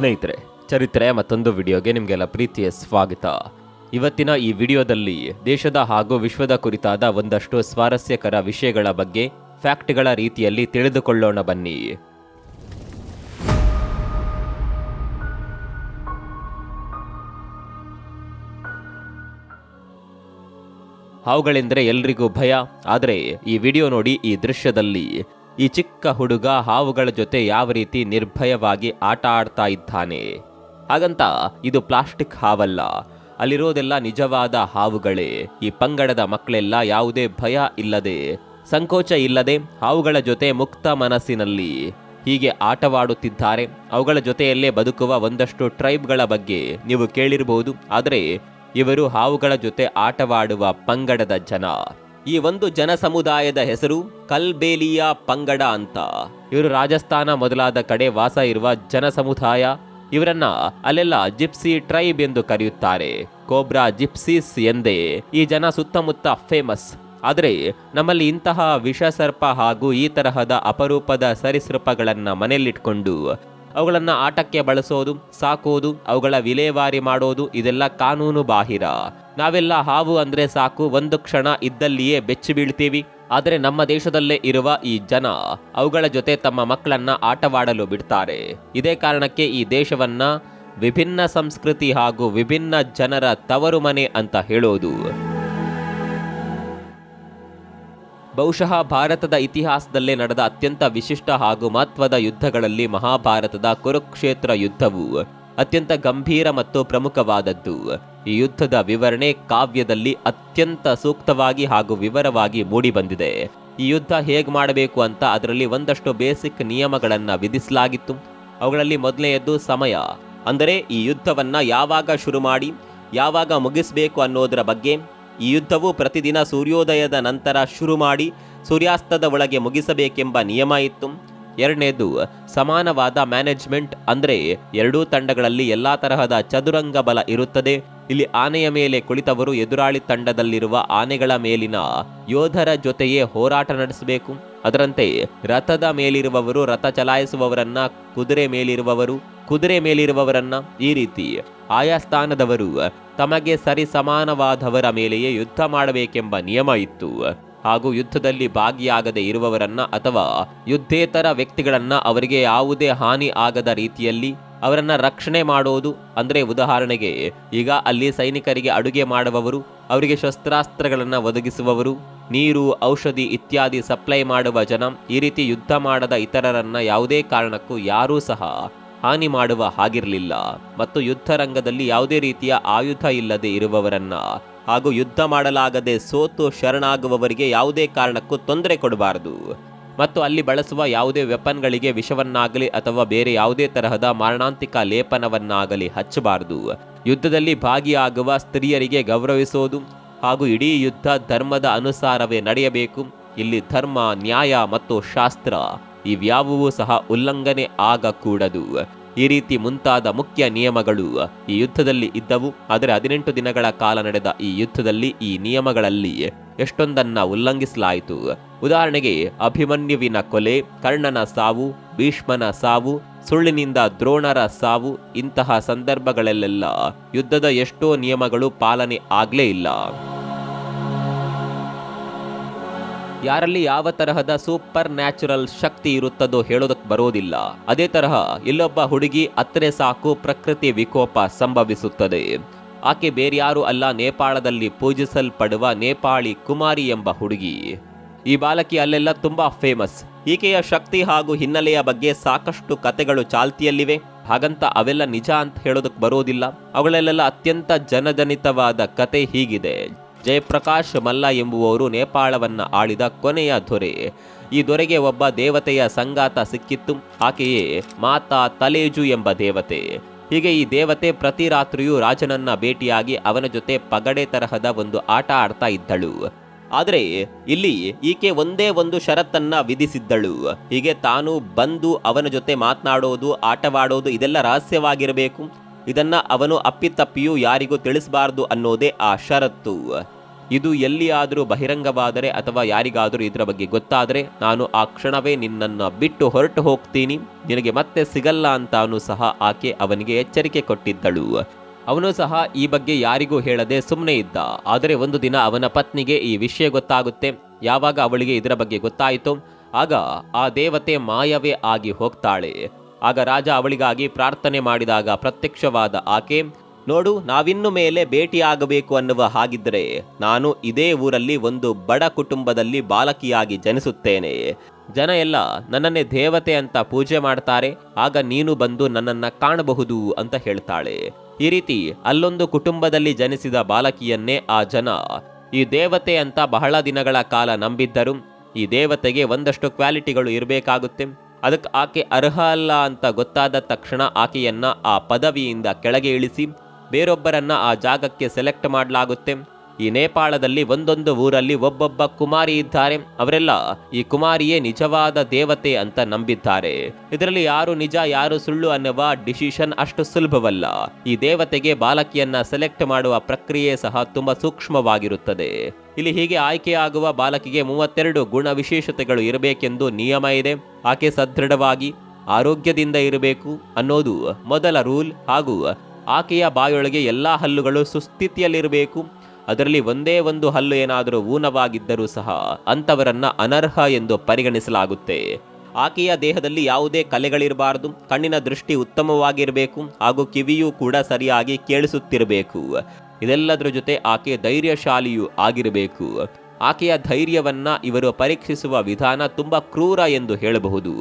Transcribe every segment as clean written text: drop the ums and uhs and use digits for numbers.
ಸ್ನೇಹಿತರೆ, ಚರಿತ್ರೆ ಮತ್ತೊಂದು ವಿಡಿಯೋಗೆ ನಿಮಗೆಲ್ಲ ಪ್ರೀತಿಯ ಸ್ವಾಗತ. ಇವತ್ತಿನ ಈ ವಿಡಿಯೋದಲ್ಲಿ ದೇಶದ ಹಾಗೂ ವಿಶ್ವದ ಕುರಿತಾದ ಒಂದಷ್ಟು ಸ್ವಾರಸ್ಯಕರ ವಿಷಯಗಳ ಬಗ್ಗೆ ಫ್ಯಾಕ್ಟ್ಗಳ ರೀತಿಯಲ್ಲಿ ತಿಳಿದುಕೊಳ್ಳೋಣ ಬನ್ನಿ. ಹಾವುಗಳೆಂದರೆ ಎಲ್ರಿಗೂ ಭಯ. ಆದರೆ ಈ ವಿಡಿಯೋ ನೋಡಿ, ಈ ದೃಶ್ಯದಲ್ಲಿ ಈ ಚಿಕ್ಕ ಹುಡುಗ ಹಾವುಗಳ ಜೊತೆ ಯಾವ ರೀತಿ ನಿರ್ಭಯವಾಗಿ ಆಟ ಆಡ್ತಾ ಇದ್ದಾನೆ. ಹಾಗಂತ ಇದು ಪ್ಲಾಸ್ಟಿಕ್ ಹಾವಲ್ಲ, ಅಲ್ಲಿರೋದೆಲ್ಲ ನಿಜವಾದ ಹಾವುಗಳೇ. ಈ ಪಂಗಡದ ಮಕ್ಕಳೆಲ್ಲ ಯಾವುದೇ ಭಯ ಇಲ್ಲದೆ, ಸಂಕೋಚ ಇಲ್ಲದೆ ಹಾವುಗಳ ಜೊತೆ ಮುಕ್ತ ಮನಸ್ಸಿನಲ್ಲಿ ಹೀಗೆ ಆಟವಾಡುತ್ತಿದ್ದಾರೆ. ಅವುಗಳ ಜೊತೆಯಲ್ಲೇ ಬದುಕುವ ಒಂದಷ್ಟು ಟ್ರೈಬ್ಗಳ ಬಗ್ಗೆ ನೀವು ಕೇಳಿರಬಹುದು. ಆದರೆ ಇವರು ಹಾವುಗಳ ಜೊತೆ ಆಟವಾಡುವ ಪಂಗಡದ ಜನ. ಈ ಒಂದು ಜನ ಸಮುದಾಯದ ಹೆಸರು ಕಲ್ಬೇಲಿಯಾ ಪಂಗಡ ಅಂತ. ಇವರು ರಾಜಸ್ಥಾನ ಮೊದಲಾದ ಕಡೆ ವಾಸ ಇರುವ ಜನ ಸಮುದಾಯ. ಇವರನ್ನ ಅಲ್ಲೆಲ್ಲ ಜಿಪ್ಸಿ ಟ್ರೈಬ್ ಎಂದು ಕರೆಯುತ್ತಾರೆ. ಕೋಬ್ರಾ ಜಿಪ್ಸೀಸ್ ಎಂದೇ ಈ ಜನ ಸುತ್ತಮುತ್ತ ಫೇಮಸ್. ಆದರೆ ನಮ್ಮಲ್ಲಿ ಇಂತಹ ವಿಷಸರ್ಪ ಹಾಗೂ ಈ ತರಹದ ಅಪರೂಪದ ಸರೀಸೃಪಗಳನ್ನ ಮನೆಯಲ್ಲಿಟ್ಕೊಂಡು ಅವುಗಳನ್ನ ಆಟಕ್ಕೆ ಬಳಸೋದು, ಸಾಕೋದು, ಅವುಗಳ ವಿಲೇವಾರಿ ಮಾಡೋದು ಇದೆಲ್ಲ ಕಾನೂನು ಬಾಹಿರ. ನಾವೆಲ್ಲ ಹಾವು ಅಂದ್ರೆ ಸಾಕು, ಒಂದು ಕ್ಷಣ ಇದ್ದಲ್ಲಿಯೇ ಬೆಚ್ಚಿ ಬೀಳ್ತೀವಿ. ಆದರೆ ನಮ್ಮ ದೇಶದಲ್ಲೇ ಇರುವ ಈ ಜನ ಅವುಗಳ ಜೊತೆ ತಮ್ಮ ಮಕ್ಕಳನ್ನ ಆಟವಾಡಲು ಬಿಡ್ತಾರೆ. ಇದೇ ಕಾರಣಕ್ಕೆ ಈ ದೇಶವನ್ನ ವಿಭಿನ್ನ ಸಂಸ್ಕೃತಿ ಹಾಗೂ ವಿಭಿನ್ನ ಜನರ ತವರು ಮನೆ ಅಂತ ಹೇಳೋದು. ಬಹುಶಃ ಭಾರತದ ಇತಿಹಾಸದಲ್ಲೇ ನಡೆದ ಅತ್ಯಂತ ವಿಶಿಷ್ಟ ಹಾಗೂ ಮಹತ್ವದ ಯುದ್ಧಗಳಲ್ಲಿ ಮಹಾಭಾರತದ ಕುರುಕ್ಷೇತ್ರ ಯುದ್ಧವು ಅತ್ಯಂತ ಗಂಭೀರ ಮತ್ತು ಪ್ರಮುಖವಾದದ್ದು. ಈ ಯುದ್ಧದ ವಿವರಣೆ ಕಾವ್ಯದಲ್ಲಿ ಅತ್ಯಂತ ಸೂಕ್ತವಾಗಿ ಹಾಗೂ ವಿವರವಾಗಿ ಮೂಡಿಬಂದಿದೆ. ಈ ಯುದ್ಧ ಹೇಗೆ ಮಾಡಬೇಕು ಅಂತ ಅದರಲ್ಲಿ ಒಂದಷ್ಟು ಬೇಸಿಕ್ ನಿಯಮಗಳನ್ನು ವಿಧಿಸಲಾಗಿತ್ತು. ಅವುಗಳಲ್ಲಿ ಮೊದಲನೆಯದ್ದು ಸಮಯ. ಅಂದರೆ ಈ ಯುದ್ಧವನ್ನ ಯಾವಾಗ ಶುರು ಮಾಡಿ ಯಾವಾಗ ಮುಗಿಸಬೇಕು ಅನ್ನೋದರ ಬಗ್ಗೆ. ಈ ಯುದ್ಧವು ಪ್ರತಿದಿನ ಸೂರ್ಯೋದಯದ ನಂತರ ಶುರು ಮಾಡಿ ಸೂರ್ಯಾಸ್ತದ ಒಳಗೆ ಮುಗಿಸಬೇಕೆಂಬ ನಿಯಮ ಇತ್ತು. ಎರಡನೇದು ಸಮಾನವಾದ ಮ್ಯಾನೇಜ್ಮೆಂಟ್. ಅಂದರೆ ಎರಡೂ ತಂಡಗಳಲ್ಲಿ ಎಲ್ಲಾ ತರಹದ ಚದುರಂಗ ಬಲ ಇರುತ್ತದೆ. ಇಲ್ಲಿ ಆನೆಯ ಮೇಲೆ ಕುಳಿತವರು ಎದುರಾಳಿ ತಂಡದಲ್ಲಿರುವ ಆನೆಗಳ ಮೇಲಿನ ಯೋಧರ ಜೊತೆಯೇ ಹೋರಾಟ ನಡೆಸಬೇಕು. ಅದರಂತೆ ರಥದ ಮೇಲಿರುವವರು ರಥ ಚಲಾಯಿಸುವವರನ್ನ, ಕುದುರೆ ಮೇಲಿರುವವರನ್ನ, ಈ ರೀತಿ ಆಯಾ ಸ್ಥಾನದವರು ತಮಗೆ ಸರಿ ಸಮಾನವಾದವರ ಮೇಲೆಯೇ ಯುದ್ಧ ಮಾಡಬೇಕೆಂಬ ನಿಯಮ ಇತ್ತು. ಹಾಗೂ ಯುದ್ಧದಲ್ಲಿ ಭಾಗಿಯಾಗದೆ ಇರುವವರನ್ನ ಅಥವಾ ಯುದ್ಧೇತರ ವ್ಯಕ್ತಿಗಳನ್ನ ಅವರಿಗೆ ಯಾವುದೇ ಹಾನಿ ಆಗದ ರೀತಿಯಲ್ಲಿ ಅವರನ್ನ ರಕ್ಷಣೆ ಮಾಡೋದು. ಅಂದ್ರೆ ಉದಾಹರಣೆಗೆ ಈಗ ಅಲ್ಲಿ ಸೈನಿಕರಿಗೆ ಅಡುಗೆ ಮಾಡುವವರು, ಅವರಿಗೆ ಶಸ್ತ್ರಾಸ್ತ್ರಗಳನ್ನು ಒದಗಿಸುವವರು, ನೀರು, ಔಷಧಿ ಇತ್ಯಾದಿ ಸಪ್ಲೈ ಮಾಡುವ ಜನ, ಈ ರೀತಿ ಯುದ್ಧ ಮಾಡದ ಇತರರನ್ನ ಯಾವುದೇ ಕಾರಣಕ್ಕೂ ಯಾರೂ ಸಹ ಹಾನಿ ಮಾಡುವ ಹಾಗಿರಲಿಲ್ಲ. ಮತ್ತು ಯುದ್ಧ ರಂಗದಲ್ಲಿ ಯಾವುದೇ ರೀತಿಯ ಆಯುಧ ಇಲ್ಲದೆ ಇರುವವರನ್ನ ಹಾಗೂ ಯುದ್ಧ ಮಾಡಲಾಗದೆ ಸೋತು ಶರಣಾಗುವವರಿಗೆ ಯಾವುದೇ ಕಾರಣಕ್ಕೂ ತೊಂದರೆ ಕೊಡಬಾರದು. ಮತ್ತು ಅಲ್ಲಿ ಬಳಸುವ ಯಾವುದೇ ವೆಪನ್ಗಳಿಗೆ ವಿಷವನ್ನಾಗಲಿ ಅಥವಾ ಬೇರೆ ಯಾವುದೇ ತರಹದ ಮಾರಣಾಂತಿಕ ಲೇಪನವನ್ನಾಗಲಿ ಹಚ್ಚಬಾರದು. ಯುದ್ಧದಲ್ಲಿ ಭಾಗಿಯಾಗುವ ಸ್ತ್ರೀಯರಿಗೆ ಗೌರವಿಸೋದು ಹಾಗೂ ಇಡೀ ಯುದ್ಧ ಧರ್ಮದ ಅನುಸಾರವೇ ನಡೆಯಬೇಕು. ಇಲ್ಲಿ ಧರ್ಮ, ನ್ಯಾಯ ಮತ್ತು ಶಾಸ್ತ್ರ ಇವ್ಯಾವುವೂ ಸಹ ಉಲ್ಲಂಘನೆ ಆಗಕೂಡದು. ಈ ರೀತಿ ಮುಂತಾದ ಮುಖ್ಯ ನಿಯಮಗಳು ಈ ಯುದ್ಧದಲ್ಲಿ ಇದ್ದವು. ಆದರೆ 18 ದಿನಗಳ ಕಾಲ ನಡೆದ ಈ ಯುದ್ಧದಲ್ಲಿ ಈ ನಿಯಮಗಳಲ್ಲಿ ಎಷ್ಟೊಂದನ್ನ ಉಲ್ಲಂಘಿಸಲಾಯಿತು. ಉದಾಹರಣೆಗೆ ಅಭಿಮನ್ಯುವಿನ ಕೊಲೆ, ಕರ್ಣನ ಸಾವು, ಭೀಷ್ಮನ ಸಾವು, ಸುಳ್ಳಿನಿಂದ ದ್ರೋಣರ ಸಾವು, ಇಂತಹ ಸಂದರ್ಭಗಳಲ್ಲೆಲ್ಲ ಯುದ್ಧದ ಎಷ್ಟೋ ನಿಯಮಗಳು ಪಾಲನೆ ಆಗ್ಲೇ ಇಲ್ಲ. ಯಾರಲ್ಲಿ ಯಾವ ತರಹದ ಸೂಪರ್ ನ್ಯಾಚುರಲ್ ಶಕ್ತಿ ಇರುತ್ತದೋ ಹೇಳೋದಕ್ಕೆ ಬರೋದಿಲ್ಲ. ಅದೇ ತರಹ ಇಲ್ಲೊಬ್ಬ ಹುಡುಗಿ ಅತ್ತರೆ ಸಾಕು ಪ್ರಕೃತಿ ವಿಕೋಪ ಸಂಭವಿಸುತ್ತದೆ. ಆಕೆ ಬೇರ್ಯಾರು ಅಲ್ಲ, ನೇಪಾಳದಲ್ಲಿ ಪೂಜಿಸಲ್ಪಡುವ ನೇಪಾಳಿ ಕುಮಾರಿ ಎಂಬ ಹುಡುಗಿ. ಈ ಬಾಲಕಿ ಅಲ್ಲೆಲ್ಲ ತುಂಬಾ ಫೇಮಸ್. ಈಕೆಯ ಶಕ್ತಿ ಹಾಗೂ ಹಿನ್ನೆಲೆಯ ಬಗ್ಗೆ ಸಾಕಷ್ಟು ಕತೆಗಳು ಚಾಲ್ತಿಯಲ್ಲಿವೆ. ಹಾಗಂತ ಅವೆಲ್ಲ ನಿಜ ಅಂತ ಹೇಳೋದಕ್ಕೆ ಬರೋದಿಲ್ಲ. ಅವುಗಳಲ್ಲೆಲ್ಲ ಅತ್ಯಂತ ಜನಜನಿತವಾದ ಕತೆ ಹೀಗಿದೆ. ಜಯಪ್ರಕಾಶ್ ಮಲ್ಲ ಎಂಬುವವರು ನೇಪಾಳವನ್ನ ಆಳಿದ ಕೊನೆಯ ದೊರೆ. ಈ ದೊರೆಗೆ ಒಬ್ಬ ದೇವತೆಯ ಸಂಗಾತ ಸಿಕ್ಕಿತ್ತು. ಆಕೆಯೇ ಮಾತಾ ತಲೇಜು ಎಂಬ ದೇವತೆ. ಹೀಗೆ ಈ ದೇವತೆ ಪ್ರತಿ ರಾತ್ರಿಯೂ ರಾಜನನ್ನ ಭೇಟಿಯಾಗಿ ಅವನ ಜೊತೆ ಪಗಡೆ ತರಹದ ಒಂದು ಆಟ ಆಡ್ತಾ ಇದ್ದಳು. ಆದರೆ ಇಲ್ಲಿ ಈಕೆ ಒಂದೇ ಒಂದು ಷರತ್ತನ್ನ ವಿಧಿಸಿದ್ದಳು. ಹೀಗೆ ತಾನು ಬಂದು ಅವನ ಜೊತೆ ಮಾತನಾಡೋದು, ಆಟವಾಡೋದು ಇದೆಲ್ಲ ರಹಸ್ಯವಾಗಿರಬೇಕು. ಇದನ್ನ ಅವನು ಅಪ್ಪಿತಪ್ಪಿಯೂ ಯಾರಿಗೂ ತಿಳಿಸಬಾರದು ಅನ್ನೋದೇ ಆ ಷರತ್ತು. ಇದು ಎಲ್ಲಿಯಾದರೂ ಬಹಿರಂಗವಾದರೆ ಅಥವಾ ಯಾರಿಗಾದರೂ ಇದರ ಬಗ್ಗೆ ಗೊತ್ತಾದರೆ ನಾನು ಆ ಕ್ಷಣವೇ ನಿನ್ನನ್ನು ಬಿಟ್ಟು ಹೊರಟು ಹೋಗ್ತೀನಿ, ನಿನಗೆ ಮತ್ತೆ ಸಿಗಲ್ಲ ಅಂತಾನೂ ಸಹ ಆಕೆ ಅವನಿಗೆ ಎಚ್ಚರಿಕೆ ಕೊಟ್ಟಿದ್ದಳು. ಅವನು ಸಹ ಈ ಬಗ್ಗೆ ಯಾರಿಗೂ ಹೇಳದೆ ಸುಮ್ಮನೆ ಇದ್ದ. ಆದರೆ ಒಂದು ದಿನ ಅವನ ಪತ್ನಿಗೆ ಈ ವಿಷಯ ಗೊತ್ತಾಗುತ್ತೆ. ಯಾವಾಗ ಅವಳಿಗೆ ಇದರ ಬಗ್ಗೆ ಗೊತ್ತಾಯಿತು ಆಗ ಆ ದೇವತೆ ಮಾಯವೇ ಆಗಿ ಹೋಗ್ತಾಳೆ. ಆಗ ರಾಜ ಅವಳಿಗಾಗಿ ಪ್ರಾರ್ಥನೆ ಮಾಡಿದಾಗ ಪ್ರತ್ಯಕ್ಷವಾದ ಆಕೆ, ನೋಡು, ನಾವಿನ್ನು ಮೇಲೆ ಭೇಟಿಯಾಗಬೇಕು ಅನ್ನುವ ಹಾಗಿದ್ದರೆ ನಾನು ಇದೇ ಊರಲ್ಲಿ ಒಂದು ಬಡ ಕುಟುಂಬದಲ್ಲಿ ಬಾಲಕಿಯಾಗಿ ಜನಿಸುತ್ತೇನೆ. ಜನ ಎಲ್ಲ ನನ್ನನ್ನೇ ದೇವತೆ ಅಂತ ಪೂಜೆ ಮಾಡ್ತಾರೆ, ಆಗ ನೀನು ಬಂದು ನನ್ನನ್ನ ಕಾಣಬಹುದು ಅಂತ ಹೇಳ್ತಾಳೆ. ಈ ರೀತಿ ಅಲ್ಲೊಂದು ಕುಟುಂಬದಲ್ಲಿ ಜನಿಸಿದ ಬಾಲಕಿಯನ್ನೇ ಆ ಜನ ಈ ದೇವತೆ ಅಂತ ಬಹಳ ದಿನಗಳ ಕಾಲ ನಂಬಿದ್ದರು. ಈ ದೇವತೆಗೆ ಒಂದಷ್ಟು ಕ್ವಾಲಿಟಿಗಳು ಇರಬೇಕಾಗುತ್ತೆ. ಅದಕ್ಕೆ ಆಕೆ ಅರ್ಹ ಅಲ್ಲ ಅಂತ ಗೊತ್ತಾದ ತಕ್ಷಣ ಆಕೆಯನ್ನ ಆ ಪದವಿಯಿಂದ ಕೆಳಗೆ ಇಳಿಸಿ ಬೇರೊಬ್ಬರನ್ನ ಆ ಜಾಗಕ್ಕೆ ಸೆಲೆಕ್ಟ್ ಮಾಡಲಾಗುತ್ತೆ. ಈ ನೇಪಾಳದಲ್ಲಿ ಒಂದೊಂದು ಊರಲ್ಲಿ ಒಬ್ಬೊಬ್ಬ ಕುಮಾರಿ ಇದ್ದಾರೆ. ಅವರೆಲ್ಲ ಈ ಕುಮಾರಿಯೇ ನಿಜವಾದ ದೇವತೆ ಅಂತ ನಂಬಿದ್ದಾರೆ. ಇದರಲ್ಲಿ ಯಾರು ನಿಜ ಯಾರು ಸುಳ್ಳು ಅನ್ನುವ ಡಿಸಿಷನ್ ಅಷ್ಟು ಸುಲಭವಲ್ಲ. ಈ ದೇವತೆಗೆ ಬಾಲಕಿಯನ್ನ ಸೆಲೆಕ್ಟ್ ಮಾಡುವ ಪ್ರಕ್ರಿಯೆ ಸಹ ತುಂಬಾ ಸೂಕ್ಷ್ಮವಾಗಿರುತ್ತದೆ. ಇಲ್ಲಿ ಹೀಗೆ ಆಯ್ಕೆಯಾಗುವ ಬಾಲಕಿಗೆ 32 ಗುಣ ವಿಶೇಷತೆಗಳು ಇರಬೇಕೆಂದು ನಿಯಮ ಇದೆ. ಆಕೆ ಸದೃಢವಾಗಿ ಆರೋಗ್ಯದಿಂದ ಇರಬೇಕು ಅನ್ನೋದು ಮೊದಲ ರೂಲ್. ಹಾಗೂ ಆಕೆಯ ಬಾಯೊಳಗೆ ಎಲ್ಲಾ ಹಲ್ಲುಗಳು ಸುಸ್ಥಿತಿಯಲ್ಲಿರಬೇಕು. ಅದರಲ್ಲಿ ಒಂದೇ ಒಂದು ಹಲ್ಲು ಏನಾದರೂ ಊನವಾಗಿದ್ದರೂ ಸಹ ಅಂತವರನ್ನ ಅನರ್ಹ ಎಂದು ಪರಿಗಣಿಸಲಾಗುತ್ತೆ. ಆಕೆಯ ದೇಹದಲ್ಲಿ ಯಾವುದೇ ಕಲೆಗಳಿರಬಾರದು. ಕಣ್ಣಿನ ದೃಷ್ಟಿ ಉತ್ತಮವಾಗಿರಬೇಕು ಹಾಗೂ ಕಿವಿಯೂ ಕೂಡ ಸರಿಯಾಗಿ ಕೇಳಿಸುತ್ತಿರಬೇಕು. ಇದೆಲ್ಲದರ ಜೊತೆ ಆಕೆ ಧೈರ್ಯಶಾಲಿಯೂ ಆಗಿರಬೇಕು. ಆಕೆಯ ಧೈರ್ಯವನ್ನ ಇವರು ಪರೀಕ್ಷಿಸುವ ವಿಧಾನ ತುಂಬಾ ಕ್ರೂರ ಎಂದು ಹೇಳಬಹುದು.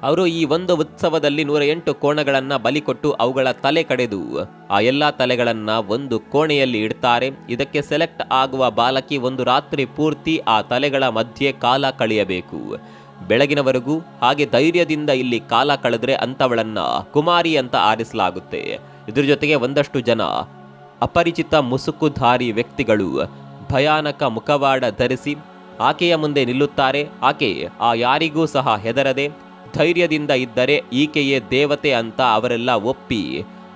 ಅವರು ಈ ಒಂದು ಉತ್ಸವದಲ್ಲಿ 108 ಕೋಣಗಳನ್ನ ಬಲಿ ಕೊಟ್ಟು ಅವುಗಳ ತಲೆ ಕಡೆದು ಆ ಎಲ್ಲಾ ತಲೆಗಳನ್ನ ಒಂದು ಕೋಣೆಯಲ್ಲಿ ಇಡ್ತಾರೆ. ಇದಕ್ಕೆ ಸೆಲೆಕ್ಟ್ ಆಗುವ ಬಾಲಕಿ ಒಂದು ರಾತ್ರಿ ಪೂರ್ತಿ ಆ ತಲೆಗಳ ಮಧ್ಯೆ ಕಾಲ ಕಳೆಯಬೇಕು. ಬೆಳಗಿನವರೆಗೂ ಹಾಗೆ ಧೈರ್ಯದಿಂದ ಇಲ್ಲಿ ಕಾಲ ಕಳೆದ್ರೆ ಅಂತವಳನ್ನ ಕುಮಾರಿ ಅಂತ ಆರಿಸಲಾಗುತ್ತೆ. ಇದ್ರ ಜೊತೆಗೆ ಒಂದಷ್ಟು ಜನ ಅಪರಿಚಿತ ಮುಸುಕುಧಾರಿ ವ್ಯಕ್ತಿಗಳು ಭಯಾನಕ ಮುಖವಾಡ ಧರಿಸಿ ಆಕೆಯ ಮುಂದೆ ನಿಲ್ಲುತ್ತಾರೆ. ಆಕೆ ಆ ಯಾರಿಗೂ ಸಹ ಹೆದರದೆ ಧೈರ್ಯದಿಂದ ಇದ್ದರೆ ಈಕೆಯೇ ದೇವತೆ ಅಂತ ಅವರೆಲ್ಲ ಒಪ್ಪಿ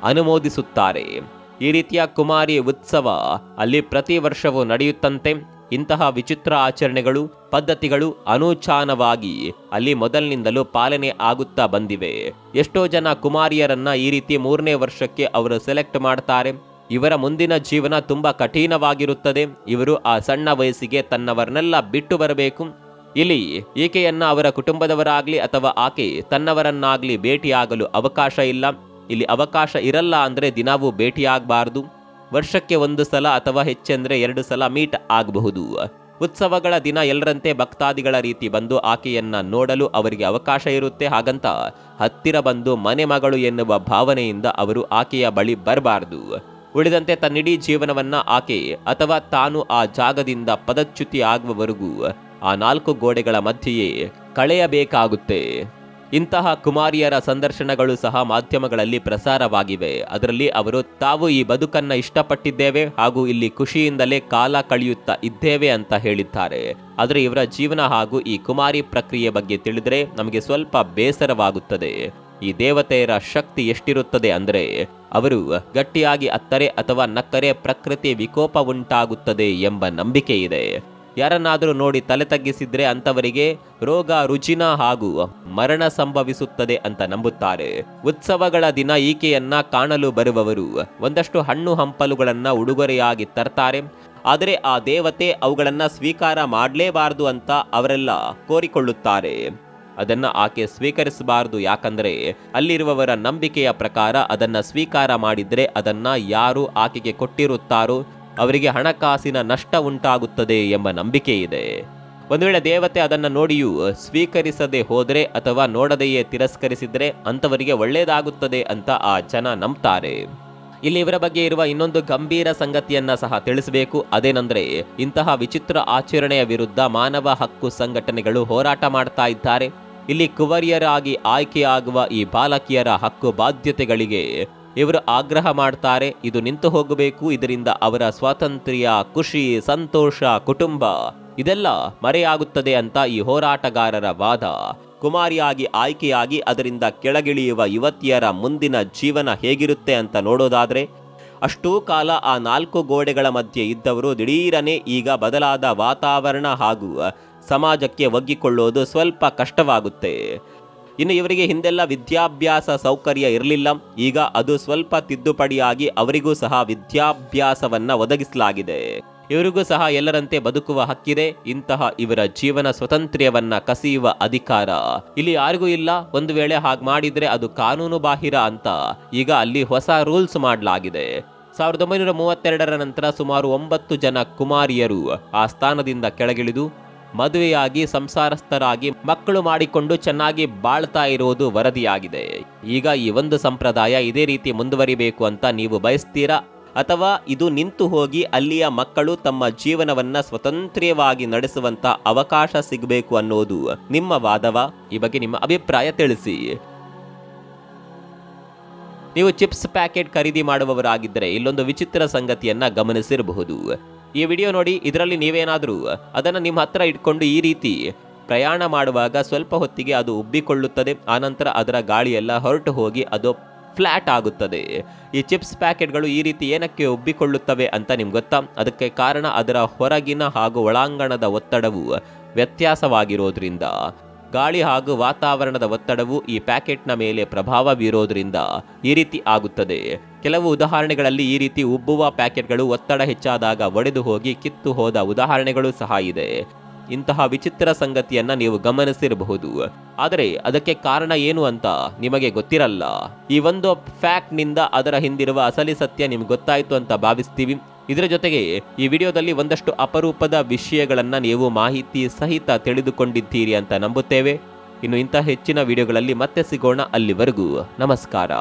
ಅನುಮೋದಿಸುತ್ತಾರೆ. ಈ ರೀತಿಯ ಕುಮಾರಿ ಉತ್ಸವ ಅಲ್ಲಿ ಪ್ರತಿ ವರ್ಷವೂ ನಡೆಯುತ್ತಂತೆ. ಇಂತಹ ವಿಚಿತ್ರ ಆಚರಣೆಗಳು ಪದ್ಧತಿಗಳು ಅನೂಚಾನವಾಗಿ ಅಲ್ಲಿ ಮೊದಲಿನಿಂದಲೂ ಪಾಲನೆ ಆಗುತ್ತಾ ಬಂದಿವೆ. ಎಷ್ಟೋ ಜನ ಕುಮಾರಿಯರನ್ನ ಈ ರೀತಿ 3ನೇ ವರ್ಷಕ್ಕೆ ಅವರು ಸೆಲೆಕ್ಟ್ ಮಾಡ್ತಾರೆ. ಇವರ ಮುಂದಿನ ಜೀವನ ತುಂಬಾ ಕಠಿಣವಾಗಿರುತ್ತದೆ. ಇವರು ಆ ಸಣ್ಣ ವಯಸ್ಸಿಗೆ ತನ್ನವರನ್ನೆಲ್ಲ ಬಿಟ್ಟು ಬರಬೇಕು. ಇಲ್ಲಿ ಈಕೆಯನ್ನ ಅವರ ಕುಟುಂಬದವರಾಗ್ಲಿ ಅಥವಾ ಆಕೆ ತನ್ನವರನ್ನಾಗ್ಲಿ ಭೇಟಿಯಾಗಲು ಅವಕಾಶ ಇಲ್ಲ. ಇಲ್ಲಿ ಅವಕಾಶ ಇರಲ್ಲ ಅಂದ್ರೆ ದಿನಾವೂ ಭೇಟಿಯಾಗಬಾರದು. ವರ್ಷಕ್ಕೆ 1 ಸಲ ಅಥವಾ ಹೆಚ್ಚೆಂದ್ರೆ 2 ಸಲ ಮೀಟ್ ಆಗಬಹುದು. ಉತ್ಸವಗಳ ದಿನ ಎಲ್ಲರಂತೆ ಭಕ್ತಾದಿಗಳ ರೀತಿ ಬಂದು ಆಕೆಯನ್ನ ನೋಡಲು ಅವರಿಗೆ ಅವಕಾಶ ಇರುತ್ತೆ. ಹಾಗಂತ ಹತ್ತಿರ ಬಂದು ಮನೆ ಮಗಳು ಎನ್ನುವ ಭಾವನೆಯಿಂದ ಅವರು ಆಕೆಯ ಬಳಿ ಬರಬಾರದು. ಉಳಿದಂತೆ ತನ್ನಿಡೀ ಜೀವನವನ್ನ ಆಕೆ ಅಥವಾ ತಾನು ಆ ಜಾಗದಿಂದ ಪದಚ್ಯುತಿ ಆಗುವವರೆಗೂ ಆ 4 ಗೋಡೆಗಳ ಮಧ್ಯೆಯೇ ಕಳೆಯಬೇಕಾಗುತ್ತೆ. ಇಂತಹ ಕುಮಾರಿಯರ ಸಂದರ್ಶನಗಳು ಸಹ ಮಾಧ್ಯಮಗಳಲ್ಲಿ ಪ್ರಸಾರವಾಗಿವೆ. ಅದರಲ್ಲಿ ಅವರು ತಾವು ಈ ಬದುಕನ್ನ ಇಷ್ಟಪಟ್ಟಿದ್ದೇವೆ ಹಾಗೂ ಇಲ್ಲಿ ಖುಷಿಯಿಂದಲೇ ಕಾಲ ಕಳೆಯುತ್ತಾ ಇದ್ದೇವೆ ಅಂತ ಹೇಳಿದ್ದಾರೆ. ಆದರೆ ಇವರ ಜೀವನ ಹಾಗೂ ಈ ಕುಮಾರಿ ಪ್ರಕ್ರಿಯೆ ಬಗ್ಗೆ ತಿಳಿದ್ರೆ ನಮಗೆ ಸ್ವಲ್ಪ ಬೇಸರವಾಗುತ್ತದೆ. ಈ ದೇವತೆಯರ ಶಕ್ತಿ ಎಷ್ಟಿರುತ್ತದೆ ಅಂದರೆ ಅವರು ಗಟ್ಟಿಯಾಗಿ ಅತ್ತರೆ ಅಥವಾ ನಕ್ಕರೆ ಪ್ರಕೃತಿ ವಿಕೋಪ ಉಂಟಾಗುತ್ತದೆ ಎಂಬ ನಂಬಿಕೆ ಇದೆ. ಯಾರನ್ನಾದರೂ ನೋಡಿ ತಲೆ ತಗ್ಗಿಸಿದ್ರೆ ಅಂತವರಿಗೆ ರೋಗ ರುಜಿನ ಹಾಗೂ ಮರಣ ಸಂಭವಿಸುತ್ತದೆ ಅಂತ ನಂಬುತ್ತಾರೆ. ಉತ್ಸವಗಳ ದಿನ ಈಕೆಯನ್ನ ಕಾಣಲು ಬರುವವರು ಒಂದಷ್ಟು ಹಣ್ಣು ಹಂಪಲುಗಳನ್ನ ಉಡುಗೊರೆಯಾಗಿ ತರ್ತಾರೆ. ಆದರೆ ಆ ದೇವತೆ ಅವುಗಳನ್ನ ಸ್ವೀಕಾರ ಮಾಡಲೇಬಾರದು ಅಂತ ಅವರೆಲ್ಲ ಕೋರಿಕೊಳ್ಳುತ್ತಾರೆ. ಅದನ್ನ ಆಕೆ ಸ್ವೀಕರಿಸಬಾರದು. ಯಾಕಂದ್ರೆ ಅಲ್ಲಿರುವವರ ನಂಬಿಕೆಯ ಪ್ರಕಾರ ಅದನ್ನ ಸ್ವೀಕಾರ ಮಾಡಿದ್ರೆ ಅದನ್ನ ಯಾರು ಆಕೆಗೆ ಕೊಟ್ಟಿರುತ್ತಾರೋ ಅವರಿಗೆ ಹಣಕಾಸಿನ ನಷ್ಟ ಉಂಟಾಗುತ್ತದೆ ಎಂಬ ನಂಬಿಕೆ ಇದೆ. ಒಂದು ವೇಳೆ ದೇವತೆ ಅದನ್ನು ನೋಡಿಯೂ ಸ್ವೀಕರಿಸದೆ ಹೋದರೆ ಅಥವಾ ನೋಡದೆಯೇ ತಿರಸ್ಕರಿಸಿದ್ರೆ ಅಂಥವರಿಗೆ ಒಳ್ಳೆಯದಾಗುತ್ತದೆ ಅಂತ ಆ ಜನ ನಂಬ್ತಾರೆ. ಇಲ್ಲಿ ಇವರ ಬಗ್ಗೆ ಇರುವ ಇನ್ನೊಂದು ಗಂಭೀರ ಸಂಗತಿಯನ್ನ ಸಹ ತಿಳಿಸಬೇಕು. ಅದೇನೆಂದ್ರೆ ಇಂತಹ ವಿಚಿತ್ರ ಆಚರಣೆಯ ವಿರುದ್ಧ ಮಾನವ ಹಕ್ಕು ಸಂಘಟನೆಗಳು ಹೋರಾಟ ಮಾಡ್ತಾ ಇದ್ದಾರೆ. ಇಲ್ಲಿ ಕುವರಿಯರಾಗಿ ಆಯ್ಕೆಯಾಗುವ ಈ ಬಾಲಕಿಯರ ಹಕ್ಕು ಬಾಧ್ಯತೆಗಳಿಗೆ ಇವರು ಆಗ್ರಹ ಮಾಡ್ತಾರೆ. ಇದು ನಿಂತು ಹೋಗಬೇಕು. ಇದರಿಂದ ಅವರ ಸ್ವಾತಂತ್ರ್ಯ, ಖುಷಿ, ಸಂತೋಷ, ಕುಟುಂಬ ಇದೆಲ್ಲ ಮರೆಯಾಗುತ್ತದೆ ಅಂತ ಈ ಹೋರಾಟಗಾರರ ವಾದ. ಕುಮಾರಿಯಾಗಿ ಆಯ್ಕೆಯಾಗಿ ಅದರಿಂದ ಕೆಳಗಿಳಿಯುವ ಯುವತಿಯರ ಮುಂದಿನ ಜೀವನ ಹೇಗಿರುತ್ತೆ ಅಂತ ನೋಡೋದಾದ್ರೆ ಅಷ್ಟೂ ಕಾಲ ಆ 4 ಗೋಡೆಗಳ ಮಧ್ಯೆ ಇದ್ದವರು ದಿಢೀರನೆ ಈಗ ಬದಲಾದ ವಾತಾವರಣ ಹಾಗೂ ಸಮಾಜಕ್ಕೆ ಒಗ್ಗಿಕೊಳ್ಳೋದು ಸ್ವಲ್ಪ ಕಷ್ಟವಾಗುತ್ತೆ. ಇನ್ನು ಇವರಿಗೆ ಹಿಂದೆಲ್ಲ ವಿದ್ಯಾಭ್ಯಾಸ ಸೌಕರ್ಯ ಇರಲಿಲ್ಲ. ಈಗ ಅದು ಸ್ವಲ್ಪ ತಿದ್ದುಪಡಿಯಾಗಿ ಅವರಿಗೂ ಸಹ ವಿದ್ಯಾಭ್ಯಾಸವನ್ನ ಒದಗಿಸಲಾಗಿದೆ. ಇವರಿಗೂ ಸಹ ಎಲ್ಲರಂತೆ ಬದುಕುವ ಹಕ್ಕಿದೆ. ಇಂತಹ ಇವರ ಜೀವನ ಸ್ವಾತಂತ್ರ್ಯವನ್ನ ಕಸಿಯುವ ಅಧಿಕಾರ ಇಲ್ಲಿ ಯಾರಿಗೂ ಇಲ್ಲ. ಒಂದು ವೇಳೆ ಹಾಗೆ ಮಾಡಿದ್ರೆ ಅದು ಕಾನೂನು ಬಾಹಿರ ಅಂತ ಈಗ ಅಲ್ಲಿ ಹೊಸ ರೂಲ್ಸ್ ಮಾಡಲಾಗಿದೆ. 1932ರ ನಂತರ ಸುಮಾರು 9 ಜನ ಕುಮಾರಿಯರು ಆ ಸ್ಥಾನದಿಂದ ಕೆಳಗಿಳಿದು ಮದುವೆಯಾಗಿ ಸಂಸಾರಸ್ಥರಾಗಿ ಮಕ್ಕಳು ಮಾಡಿಕೊಂಡು ಚೆನ್ನಾಗಿ ಬಾಳ್ತಾ ಇರೋದು ವರದಿಯಾಗಿದೆ. ಈಗ ಈ ಒಂದು ಸಂಪ್ರದಾಯ ಇದೇ ರೀತಿ ಮುಂದುವರಿಬೇಕು ಅಂತ ನೀವು ಬಯಸ್ತೀರಾ, ಅಥವಾ ಇದು ನಿಂತು ಹೋಗಿ ಅಲ್ಲಿಯ ಮಕ್ಕಳು ತಮ್ಮ ಜೀವನವನ್ನ ಸ್ವತಂತ್ರವಾಗಿ ನಡೆಸುವಂತ ಅವಕಾಶ ಸಿಗಬೇಕು ಅನ್ನೋದು ನಿಮ್ಮ ವಾದವಾ? ಈ ಬಗ್ಗೆ ನಿಮ್ಮ ಅಭಿಪ್ರಾಯ ತಿಳಿಸಿ. ನೀವು ಚಿಪ್ಸ್ ಪ್ಯಾಕೆಟ್ ಖರೀದಿ ಮಾಡುವವರಾಗಿದ್ದರೆ ಇಲ್ಲೊಂದು ವಿಚಿತ್ರ ಸಂಗತಿಯನ್ನ ಗಮನಿಸಿರಬಹುದು. ಈ ವಿಡಿಯೋ ನೋಡಿ, ಇದರಲ್ಲಿ ನೀವೇನಾದರೂ ಅದನ್ನು ನಿಮ್ಮ ಹತ್ರ ಇಟ್ಕೊಂಡು ಈ ರೀತಿ ಪ್ರಯಾಣ ಮಾಡುವಾಗ ಸ್ವಲ್ಪ ಹೊತ್ತಿಗೆ ಅದು ಉಬ್ಬಿಕೊಳ್ಳುತ್ತದೆ. ಆನಂತರ ಅದರ ಗಾಳಿಯೆಲ್ಲ ಹೊರಟು ಹೋಗಿ ಅದು ಫ್ಲಾಟ್ ಆಗುತ್ತದೆ. ಈ ಚಿಪ್ಸ್ ಪ್ಯಾಕೆಟ್ಗಳು ಈ ರೀತಿ ಏನಕ್ಕೆ ಉಬ್ಬಿಕೊಳ್ಳುತ್ತವೆ ಅಂತ ನಿಮ್ಗೆ ಗೊತ್ತಾ? ಅದಕ್ಕೆ ಕಾರಣ ಅದರ ಹೊರಗಿನ ಹಾಗೂ ಒಳಾಂಗಣದ ಒತ್ತಡವು ವ್ಯತ್ಯಾಸವಾಗಿರೋದ್ರಿಂದ. ಗಾಳಿ ಹಾಗೂ ವಾತಾವರಣದ ಒತ್ತಡವು ಈ ಪ್ಯಾಕೆಟ್ನ ಮೇಲೆ ಪ್ರಭಾವ ಬೀರೋದ್ರಿಂದ ಈ ರೀತಿ ಆಗುತ್ತದೆ. ಕೆಲವು ಉದಾಹರಣೆಗಳಲ್ಲಿ ಈ ರೀತಿ ಉಬ್ಬುವ ಪ್ಯಾಕೆಟ್ಗಳು ಒತ್ತಡ ಹೆಚ್ಚಾದಾಗ ಒಡೆದು ಹೋಗಿ ಕಿತ್ತು ಹೋದ ಉದಾಹರಣೆಗಳು ಸಹ ಇದೆ. ಇಂತಹ ವಿಚಿತ್ರ ಸಂಗತಿಯನ್ನ ನೀವು ಗಮನಿಸಿರಬಹುದು. ಆದರೆ ಅದಕ್ಕೆ ಕಾರಣ ಏನು ಅಂತ ನಿಮಗೆ ಗೊತ್ತಿರಲ್ಲ. ಈ ಒಂದು ಫ್ಯಾಕ್ಟ್ನಿಂದ ಅದರ ಹಿಂದಿರುವ ಅಸಲಿ ಸತ್ಯ ನಿಮ್ಗೆ ಗೊತ್ತಾಯ್ತು ಅಂತ ಭಾವಿಸ್ತೀವಿ. ಇದರ ಜೊತೆಗೆ ಈ ವಿಡಿಯೋದಲ್ಲಿ ಒಂದಷ್ಟು ಅಪರೂಪದ ವಿಷಯಗಳನ್ನ ನೀವು ಮಾಹಿತಿ ಸಹಿತ ತಿಳಿದುಕೊಂಡಿದ್ದೀರಿ ಅಂತ ನಂಬುತ್ತೇವೆ. ಇನ್ನು ಇಂಥ ಹೆಚ್ಚಿನ ವಿಡಿಯೋಗಳಲ್ಲಿ ಮತ್ತೆ ಸಿಗೋಣ. ಅಲ್ಲಿವರೆಗೂ ನಮಸ್ಕಾರ.